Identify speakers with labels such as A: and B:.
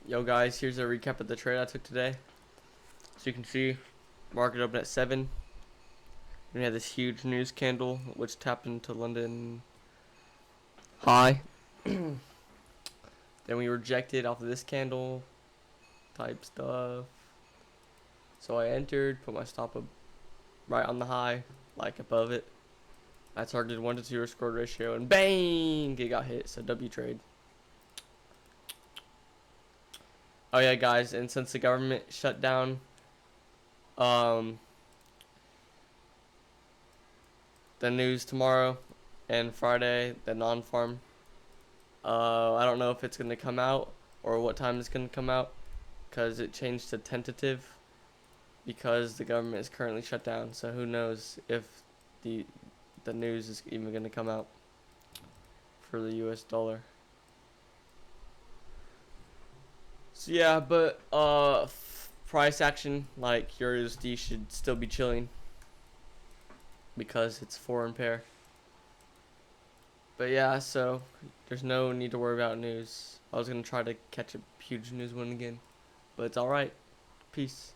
A: Yo guys, here's a recap of the trade I took today. So you can see, market opened at 7. We had this huge news candle which tapped into London high. Then we rejected off of this candle type stuff. So I entered, put my stop up right on the high, like above it. I targeted 1 to 2 risk reward ratio, and bang, it got hit. So W trade. Oh yeah, guys, and since the government shut down, the news tomorrow and Friday, the non-farm, I don't know if it's gonna come out or what time it's gonna come out, because it changed to tentative because the government is currently shut down. So who knows if the news is even gonna come out for the US dollar. So yeah, but price action like USD should still be chilling because it's foreign pair. But yeah, so there's no need to worry about news. I was gonna try to catch a huge news one again, but it's alright. Peace.